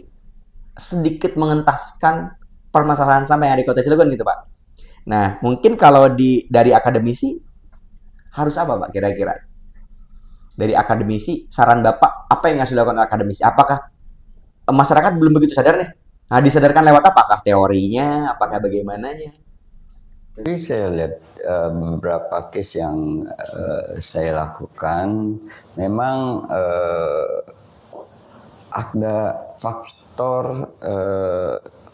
sedikit mengentaskan permasalahan sampah yang ada di Kota Cilegon gitu Pak. Nah, mungkin kalau dari akademisi harus apa Pak kira-kira? Dari akademisi, saran Bapak apa yang harus dilakukan akademisi? Apakah masyarakat belum begitu sadar nih? Nah, disadarkan lewat apakah teorinya, apakah bagaimananya? Jadi saya lihat beberapa case yang saya lakukan, memang ada faktor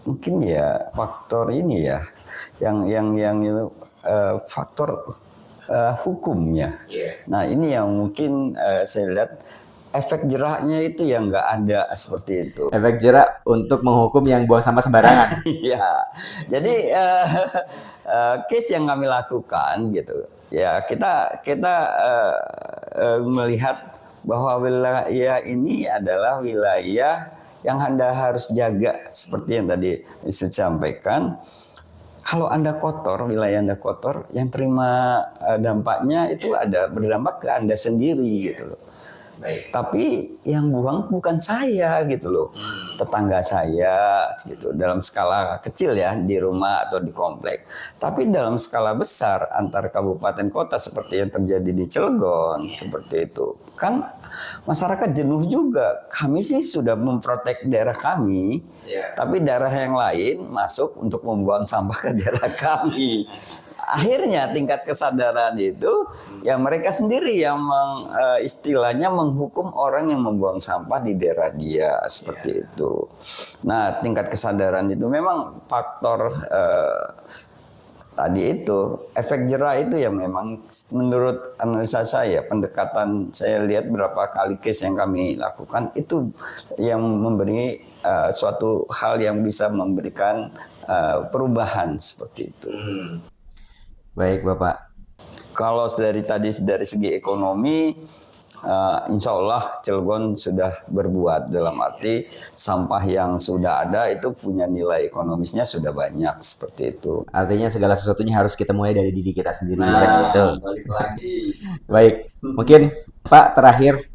mungkin ya faktor ini ya, yang faktor hukumnya. Nah ini yang mungkin saya lihat efek jeraknya itu yang nggak ada seperti itu. Efek jerak untuk menghukum yang buang sampah sembarangan. Iya, jadi case yang kami lakukan gitu, ya kita melihat bahwa wilayah ini adalah wilayah yang Anda harus jaga seperti yang tadi saya sampaikan. Kalau Anda kotor, wilayah Anda kotor, yang terima dampaknya itu ada berdampak ke Anda sendiri gitu loh. Baik. Tapi yang buang bukan saya gitu loh. tetangga saya gitu dalam skala kecil ya di rumah atau di komplek. Tapi dalam skala besar antar kabupaten kota seperti yang terjadi di Cilegon seperti itu kan masyarakat jenuh juga. Kami sih sudah memprotek daerah kami, tapi daerah yang lain masuk untuk membuang sampah ke daerah kami. Akhirnya tingkat kesadaran itu ya mereka sendiri yang istilahnya menghukum orang yang membuang sampah di daerah dia seperti itu. Nah, tingkat kesadaran itu memang faktor tadi itu efek jerah itu yang memang menurut analisa saya, pendekatan saya lihat berapa kali case yang kami lakukan itu yang memberi suatu hal yang bisa memberikan perubahan seperti itu. Baik Bapak. Kalau dari segi ekonomi, insya Allah Cilegon sudah berbuat dalam arti sampah yang sudah ada itu punya nilai ekonomisnya sudah banyak seperti itu. Artinya segala sesuatunya harus kita mulai dari diri kita sendiri. Betul. Balik lagi. Baik, mungkin Pak terakhir,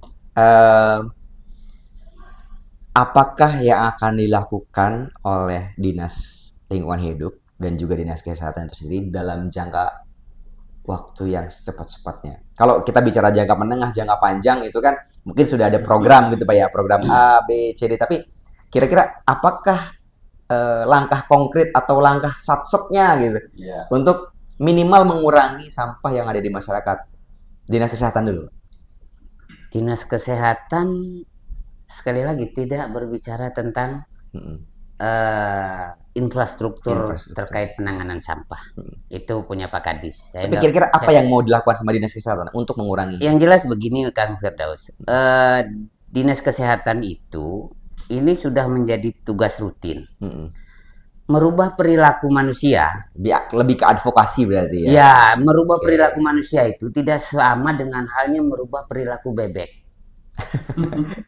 apakah yang akan dilakukan oleh Dinas Lingkungan Hidup dan juga Dinas Kesehatan itu sendiri dalam jangka waktu yang secepat-cepatnya? Kalau kita bicara jangka menengah, jangka panjang itu kan mungkin sudah ada program gitu Pak ya, program A, B, C, D. Tapi kira-kira apakah langkah konkret atau langkah satsetnya gitu untuk minimal mengurangi sampah yang ada di masyarakat? Dinas Kesehatan dulu. Dinas Kesehatan sekali lagi tidak berbicara tentang infrastruktur terkait penanganan sampah. Itu punya Pak Kadis. Tapi kira-kira apa yang mau dilakukan sama Dinas Kesehatan untuk mengurangi? Yang jelas begini Kang Firdaus, Dinas Kesehatan itu ini sudah menjadi tugas rutin. Merubah perilaku manusia. Lebih ke advokasi berarti ya? Ya, merubah perilaku manusia itu tidak sama dengan halnya merubah perilaku bebek.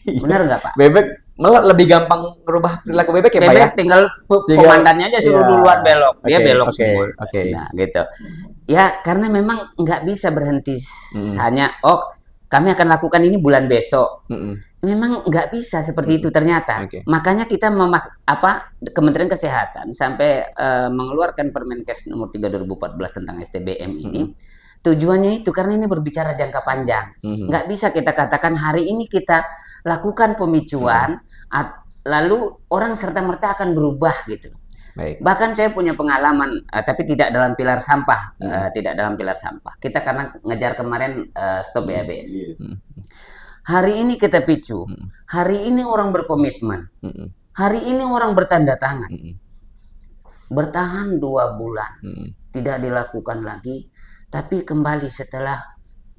Benar nggak Pak? Bebek malah lebih gampang merubah perilaku bebek ya Pak ya? Bebek tinggal komandannya aja suruh duluan belok, dia belok semua. Nah gitu. Ya karena memang nggak bisa berhenti hanya kami akan lakukan ini bulan besok. Memang nggak bisa seperti itu ternyata. Makanya kita Kementerian Kesehatan sampai mengeluarkan Permenkes nomor 3 2014 tentang STBM ini. Tujuannya itu karena ini berbicara jangka panjang. Nggak bisa kita katakan hari ini kita lakukan pemicuan, lalu orang serta-merta akan berubah gitu. Baik. Bahkan saya punya pengalaman, tapi tidak dalam pilar sampah. Tidak dalam pilar sampah. Kita karena ngejar kemarin stop BABS. Hari ini kita picu. Hari ini orang berkomitmen. Hari ini orang bertanda tangan. Bertahan 2 bulan. Tidak dilakukan lagi. Tapi kembali setelah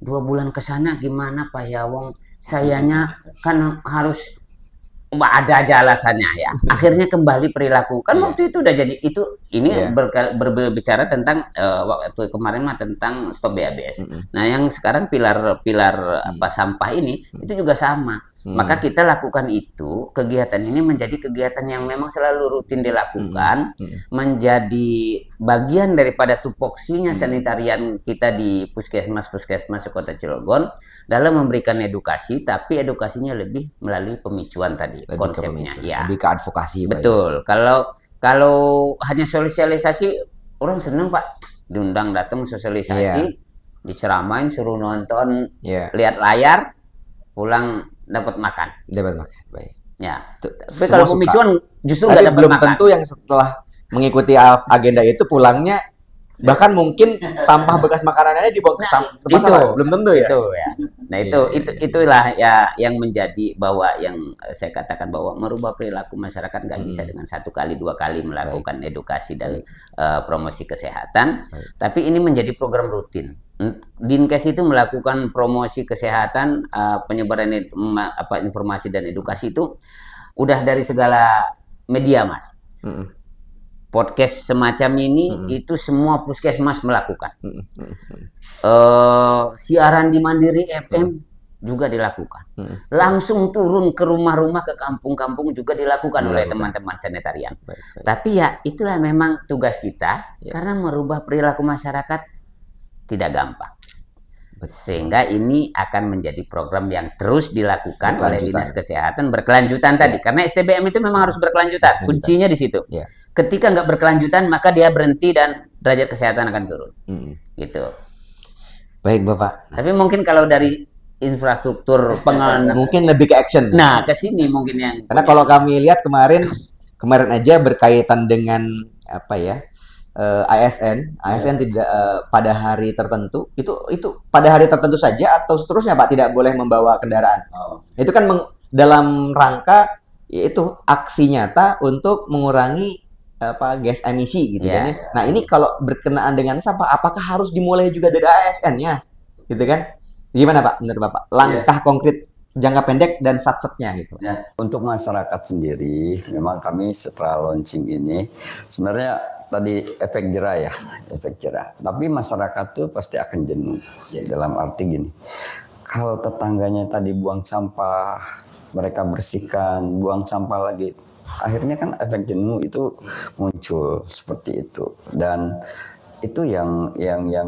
2 bulan ke sana gimana Pak Yawong? Sayanya kan harus ada aja alasannya ya. Akhirnya kembali perilaku. Kan waktu itu udah jadi ini berbicara tentang waktu kemarin mah tentang stop BABS. Nah, yang sekarang pilar sampah ini itu juga sama. Maka kita lakukan itu, kegiatan ini menjadi kegiatan yang memang selalu rutin dilakukan, menjadi bagian daripada tupoksinya sanitarian kita di puskesmas Kota Cilegon dalam memberikan edukasi, tapi edukasinya lebih melalui pemicuan tadi konsepnya. Ya. Lebih ke advokasi. Betul. Kalau hanya sosialisasi, orang seneng Pak, diundang datang sosialisasi, diceramain, suruh nonton, lihat layar, pulang dapat makan. Baik. Ya. Tapi kalau pemicuan justru nggak dapat belum makan. tentu yang setelah mengikuti agenda itu pulangnya bahkan mungkin sampah bekas makanannya dibuang ke tempat sampah. Belum tentu ya. Itu ya. Nah, itulah ya yang menjadi bahwa yang saya katakan bahwa merubah perilaku masyarakat nggak bisa dengan 1 kali 2 kali melakukan edukasi dan promosi kesehatan, tapi ini menjadi program rutin. Dinkes itu melakukan promosi kesehatan, penyebaran informasi dan edukasi itu udah dari segala media, Mas. Podcast semacam ini itu semua puskesmas melakukan. Siaran di Mandiri FM juga dilakukan. Langsung turun ke rumah-rumah, ke kampung-kampung juga dilakukan oleh teman-teman sanitarian. Tapi ya itulah memang tugas kita, karena merubah perilaku masyarakat tidak gampang. Sehingga ini akan menjadi program yang terus dilakukan oleh Berkelanjutan. Dinas Kesehatan berkelanjutan tadi. Karena STBM itu memang harus berkelanjutan. Kuncinya di situ. Ya. Ketika nggak berkelanjutan, maka dia berhenti dan derajat kesehatan akan turun. Gitu. Baik Bapak. Tapi mungkin kalau dari infrastruktur pengelolaan, Mungkin lebih ke action. nah ke sini mungkin yang Karena kalau kami lihat kemarin aja berkaitan dengan apa ya, ASN tidak pada hari tertentu itu pada hari tertentu saja atau seterusnya Pak tidak boleh membawa kendaraan. Itu kan dalam rangka yaitu aksi nyata untuk mengurangi gas emisi gitu kan ya. Nah ini kalau berkenaan dengan sampah, apakah harus dimulai juga dari ASN-nya, gitu kan? Gimana Pak, menurut Bapak? Langkah konkret jangka pendek dan satsetnya gitu. Ya, untuk masyarakat sendiri, memang kami setelah launching ini, sebenarnya tadi efek jerah ya, efek jerah. Tapi masyarakat tuh pasti akan jenuh. Dalam arti gini, kalau tetangganya tadi buang sampah, mereka bersihkan, buang sampah lagi, akhirnya kan efek jenuh itu muncul seperti itu. Dan itu yang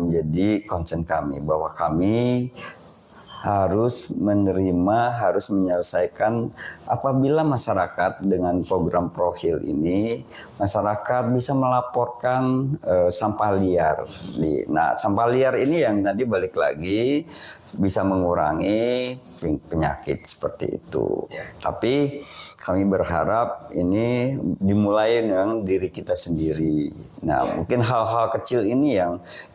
jadi concern kami, bahwa kami harus menerima, harus menyelesaikan apabila masyarakat dengan program Prohil ini, masyarakat bisa melaporkan sampah liar. Nah, sampah liar ini yang nanti balik lagi bisa mengurangi penyakit seperti itu. Tapi kami berharap ini dimulai dengan diri kita sendiri. Nah, mungkin hal-hal kecil ini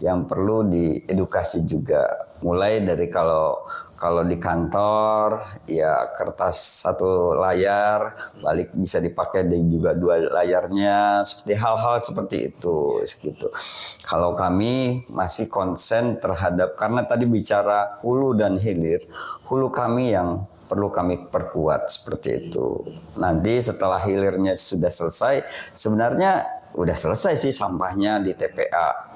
yang perlu diedukasi juga. Mulai dari kalau di kantor ya kertas satu layar, balik bisa dipakai juga 2 layarnya, seperti hal-hal seperti itu gitu. Kalau kami masih konsen terhadap, karena tadi bicara hulu dan hilir, hulu kami yang perlu kami perkuat seperti itu. Nanti setelah hilirnya sudah selesai, sebenarnya udah selesai sih sampahnya di TPA.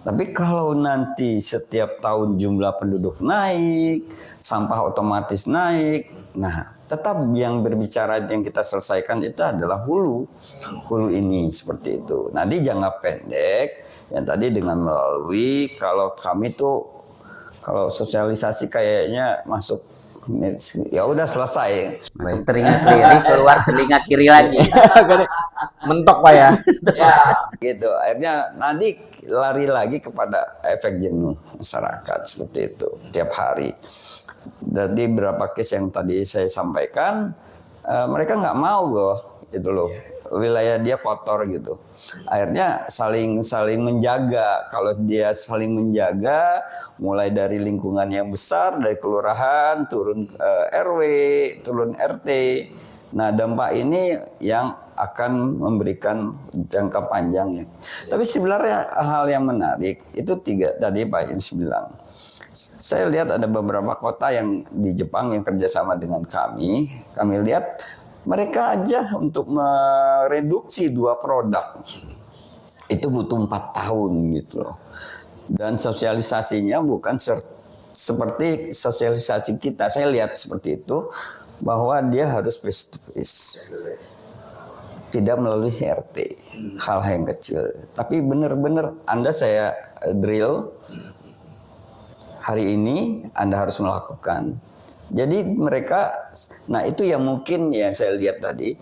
Tapi kalau nanti setiap tahun jumlah penduduk naik, sampah otomatis naik. Nah, tetap yang berbicara yang kita selesaikan itu adalah hulu ini seperti itu. Nanti jangka pendek yang tadi dengan melalui, kalau kami tuh kalau sosialisasi kayaknya masuk ya udah selesai. masuk telinga kiri, keluar telinga kiri lagi. Mentok Pak ya. Gitu. Akhirnya nanti lari lagi kepada efek jenuh masyarakat seperti itu tiap hari. Jadi berapa case yang tadi saya sampaikan, mereka nggak mau loh, itu loh. Wilayah dia kotor gitu. Akhirnya saling menjaga. Kalau dia saling menjaga, mulai dari lingkungan yang besar, dari kelurahan turun RW, turun RT. Nah, dampak ini yang akan memberikan jangka panjangnya. Tapi sebenarnya hal yang menarik itu 3 tadi Pak Yunus bilang. Saya lihat ada beberapa kota yang di Jepang yang kerjasama dengan kami. Kami lihat mereka aja untuk mereduksi 2 produk itu butuh 4 tahun gitu loh. Dan sosialisasinya bukan seperti sosialisasi kita. Saya lihat seperti itu, bahwa dia harus face to face, tidak melalui RT, hal yang kecil. Tapi benar-benar Anda saya drill, hari ini Anda harus melakukan. Jadi mereka, nah itu yang mungkin yang saya lihat tadi,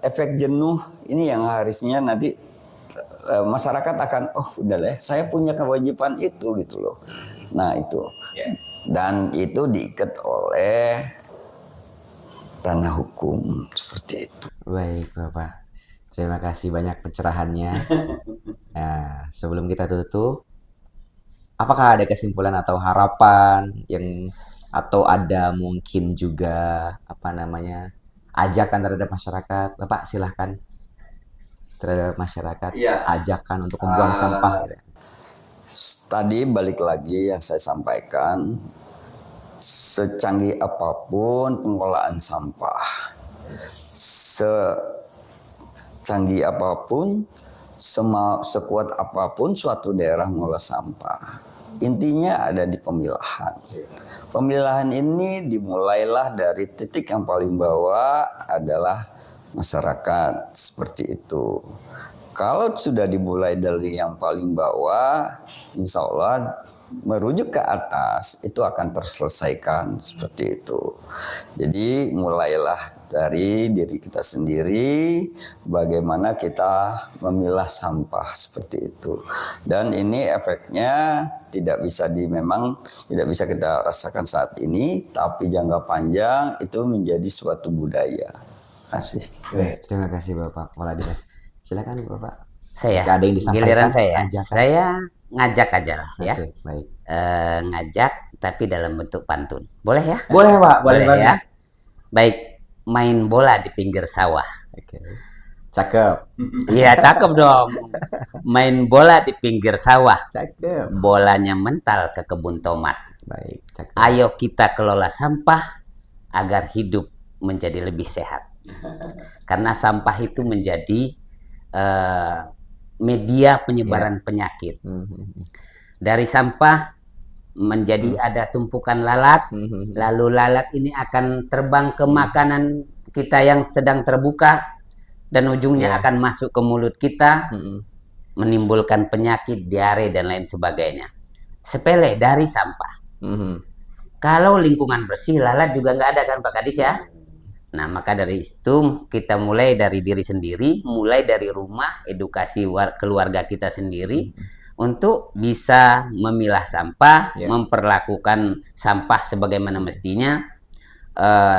efek jenuh ini yang harusnya nanti masyarakat akan, oh udah lah, saya punya kewajiban itu gitu loh. Nah itu, dan itu diikat oleh ranah hukum seperti itu. Baik Bapak, terima kasih banyak pencerahannya. Nah, sebelum kita tutup, apakah ada kesimpulan atau harapan yang atau ada mungkin juga ajakan terhadap masyarakat? Bapak silahkan, terhadap masyarakat, ajakan untuk membuang sampah. Tadi balik lagi yang saya sampaikan, secanggih apapun pengelolaan sampah, secanggih apapun, sekuat apapun suatu daerah mengolah sampah, intinya ada di pemilahan. Pemilahan ini dimulailah dari titik yang paling bawah adalah masyarakat, seperti itu. Kalau sudah dimulai dari yang paling bawah, insya Allah merujuk ke atas itu akan terselesaikan seperti itu. Jadi mulailah dari diri kita sendiri, bagaimana kita memilah sampah seperti itu. Dan ini efeknya memang tidak bisa kita rasakan saat ini, tapi jangka panjang itu menjadi suatu budaya. Terima kasih. Terima kasih Bapak Kepala Dinas. Silakan Bapak. Saya, Ada yang disampaikan, giliran saya. ajakan. Saya ngajak aja lah ya. Oke, baik. Ngajak tapi dalam bentuk pantun. Boleh ya? Boleh Pak, boleh ya. banget. Baik, main bola di pinggir sawah. Oke. Cakep. Iya, cakep dong. Main bola di pinggir sawah. Cakep. Bolanya mental ke kebun tomat. Baik, cakep. Ayo kita kelola sampah agar hidup menjadi lebih sehat. Karena sampah itu menjadi media penyebaran penyakit. Dari sampah menjadi ada tumpukan lalat, lalu lalat ini akan terbang ke makanan kita yang sedang terbuka dan ujungnya akan masuk ke mulut kita, menimbulkan penyakit, diare dan lain sebagainya. Sepele dari sampah. Kalau lingkungan bersih, lalat juga nggak ada kan Pak Kadis ya? Nah, maka dari itu kita mulai dari diri sendiri, mulai dari rumah, edukasi keluarga kita sendiri untuk bisa memilah sampah, memperlakukan sampah sebagaimana mestinya,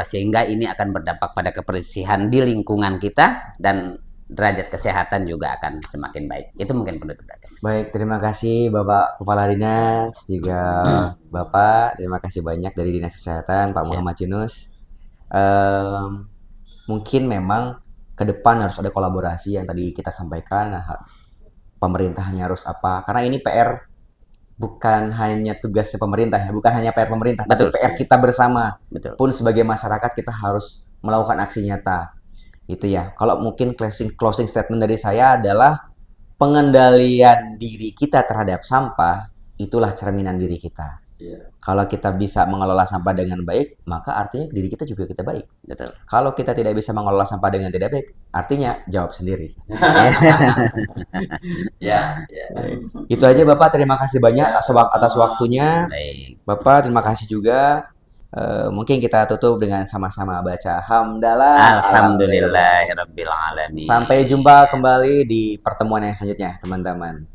sehingga ini akan berdampak pada kebersihan di lingkungan kita dan derajat kesehatan juga akan semakin baik. Itu mungkin penutup dari. Baik, terima kasih Bapak Kepala Dinas, juga Bapak, terima kasih banyak dari Dinas Kesehatan, Pak Muhammad Yunus. Mungkin memang ke depan harus ada kolaborasi yang tadi kita sampaikan. Pemerintahnya harus apa? Karena ini PR bukan hanya tugasnya pemerintah ya, bukan hanya PR pemerintah, Betul. tapi PR kita bersama. Betul. Pun sebagai masyarakat kita harus melakukan aksi nyata. Itu ya. Kalau mungkin closing statement dari saya adalah pengendalian diri kita terhadap sampah itulah cerminan diri kita. Kalau kita bisa mengelola sampah dengan baik, maka artinya diri kita juga kita baik. Betul. Kalau kita tidak bisa mengelola sampah dengan tidak baik, artinya jawab sendiri. Itu aja Bapak, terima kasih banyak atas waktunya. Baik. Bapak, terima kasih juga. Mungkin kita tutup dengan sama-sama baca hamdalah. Alhamdulillahirabbil alamin. Sampai jumpa kembali di pertemuan yang selanjutnya, teman-teman.